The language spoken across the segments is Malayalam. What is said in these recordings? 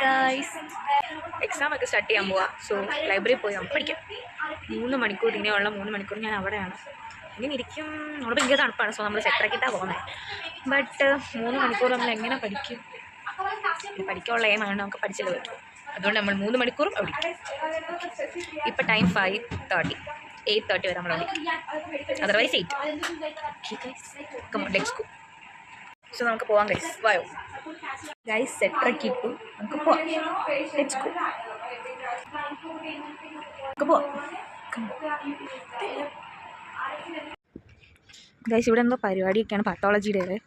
ഗായ്സ്, എക്സാം ഒക്കെ സ്റ്റാർട്ട് ചെയ്യാൻ പോവാ. സോ ലൈബ്രറിയിൽ പോയി നമുക്ക് പഠിക്കാം. 3 മണിക്കൂർ, ഇനിയുള്ള 3 മണിക്കൂർ ഞാൻ അവിടെയാണ്. ഇങ്ങനെ ഇരിക്കും. നമ്മൾ ഭയങ്കര തണുപ്പാണ്. സോ നമ്മൾ സെറ്ററാക്കിയിട്ടാണ് പോകുന്നത്. ബട്ട് 3 മണിക്കൂർ നമ്മൾ എങ്ങനെ പഠിക്കും? പഠിക്കാനുള്ള എയിമാണ്, നമുക്ക് പഠിച്ചത് പറ്റും. അതുകൊണ്ട് നമ്മൾ 3 മണിക്കൂറും അവിടെ ഇപ്പം ടൈം 5:30, 8:30 വരെ നമ്മൾ അവിടെ. അതർവൈസ് 8. Let's go. സോ നമുക്ക് പോവാം ഗൈസ്. വായോ ഗൈസ്, സെറ്ററൊക്കെ ഇട്ടു. നമുക്ക് പോവാം. Let's go. നമുക്ക് പോവാം ഗൈസ്. ഇവിടെ എന്തോ പരിപാടിയൊക്കെയാണ്, പത്തോളജിയുടെ.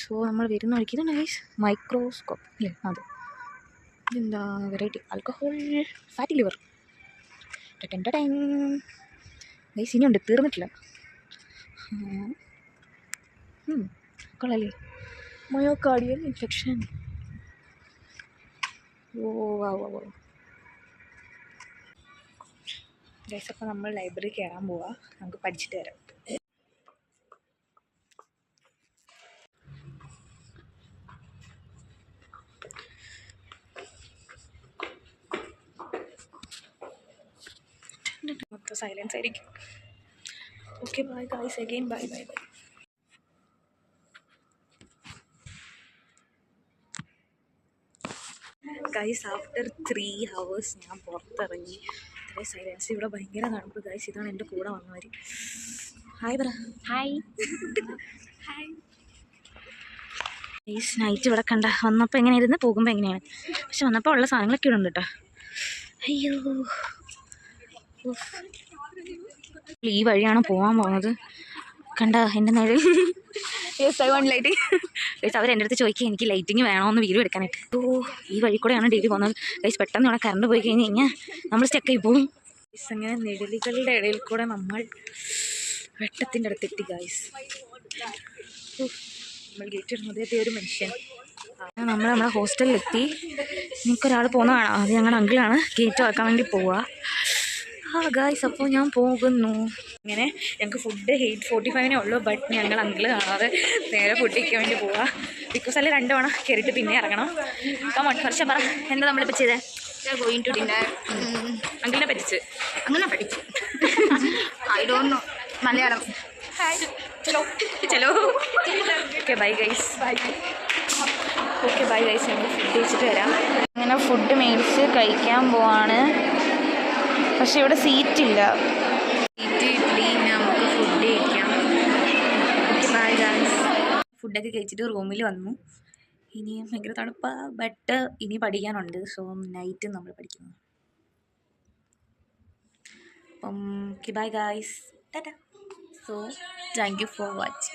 സോ നമ്മൾ വരുന്ന വഴിക്കുന്നത് ഗൈസ് മൈക്രോസ്കോപ്പ് അല്ലേ? അത് ഇതെന്താ variety alcohol fatty liver. Guys ഇനിയുണ്ട്, തീർന്നിട്ടില്ല. കൊള്ളാല്ലേ? Myocardial infection. ഓ ഗൈസ്, അപ്പോൾ നമ്മൾ ലൈബ്രറി കയറാൻ പോവാ. നമുക്ക് പഠിച്ചിട്ട് വരാം. മൊത്തം സൈലൻസ് ആയിരിക്കും. Okay bye guys, again by. Guys, after 3 hours ഞാൻ പുറത്തിറങ്ങി. ഇത്രയും സൈലൻസ്. ഇവിടെ ഭയങ്കര തണുപ്പ് ഗൈസ്. ഇതാണ് എൻ്റെ കൂടെ വന്നവർ. ഹായ് പറ. Hi guys. നൈറ്റ് ഇവിടെ കണ്ട. വന്നപ്പോൾ എങ്ങനെയായിരുന്നു, പോകുമ്പോൾ എങ്ങനെയാണ്. പക്ഷെ വന്നപ്പോൾ ഉള്ള സാധനങ്ങളൊക്കെ ഇവിടെ ഉണ്ട് കേട്ടോ. അയ്യോ, ഈ വഴിയാണ് പോകാൻ പോകുന്നത്. കണ്ട എൻ്റെ നിഴൽ. Yes, I want lighting. Guys, അവർ എൻ്റെ അടുത്ത് ചോദിക്കുക എനിക്ക് ലൈറ്റിങ് വേണമെന്ന് വീഡിയോ എടുക്കാനായിട്ട്. ഓ, ഈ വഴി കൂടെയാണ് ഡെയിലി പോകുന്നത് ഗൈസ്. പെട്ടെന്ന് ഇവിടെ കറണ്ട് പോയി കഴിഞ്ഞ് കഴിഞ്ഞാൽ നമ്മൾ സ്റ്റക്കായി പോകും ഗൈസ്. അങ്ങനെ നിഴലുകളുടെ ഇടയിൽ കൂടെ നമ്മൾ വെട്ടത്തിൻ്റെ അടുത്തെത്തി ഗൈസ്. നമ്മൾ ഗേറ്റ് ഇടുന്നത് ഒരു മനുഷ്യൻ. നമ്മൾ നമ്മുടെ ഹോസ്റ്റലിലെത്തി. എനിക്കൊരാൾ പോകുന്ന കാണാം. അത് ഞങ്ങളുടെ അങ്കിളാണ്. ഗേറ്റ് തുറക്കാൻ വേണ്ടി പോവുക. ഗായ്സ്, അപ്പോൾ ഞാൻ പോകുന്നു. ഇങ്ങനെ ഞങ്ങൾക്ക് ഫുഡ് 8:45 ഉള്ളൂ. ബട്ട് ഞങ്ങൾ അങ്കിള് കാണാതെ നേരെ ഫുഡ് കഴിക്കാൻ വേണ്ടി പോവുക. ബിക്കോസ് അല്ലെ 2 തവണ കയറിയിട്ട് പിന്നെ ഇറങ്ങണം. കമോൺ ഹർഷ പറ, എന്താ നമ്മളിപ്പോൾ ചെയ്തേ? Going to dinner. അങ്കിളിനെ പറ്റിച്ച്. അങ്ങനെ പഠിച്ചു. I don't know Malayalam. Hi, ചലോ. Okay bye guys. Okay bye guys. ഞങ്ങൾ ഫുഡ് കഴിച്ചിട്ട് വരാം. അങ്ങനെ ഫുഡ് മേടിച്ച് കഴിക്കാൻ പോവാണ്. പക്ഷെ ഇവിടെ സീറ്റില്ല. സീറ്റ് കിട്ടി, നമുക്ക് ഫുഡ് കഴിക്കാം. Okay bye guys. ഫുഡൊക്കെ കഴിച്ചിട്ട് റൂമിൽ വന്നു. ഇനി ഭയങ്കര തണുപ്പാണ്. ബട്ട് ഇനി പഠിക്കാനുണ്ട്. സോ നൈറ്റ് നമ്മൾ പഠിക്കുന്നു. അപ്പം okay bye guys. Tata. So thank you for watching.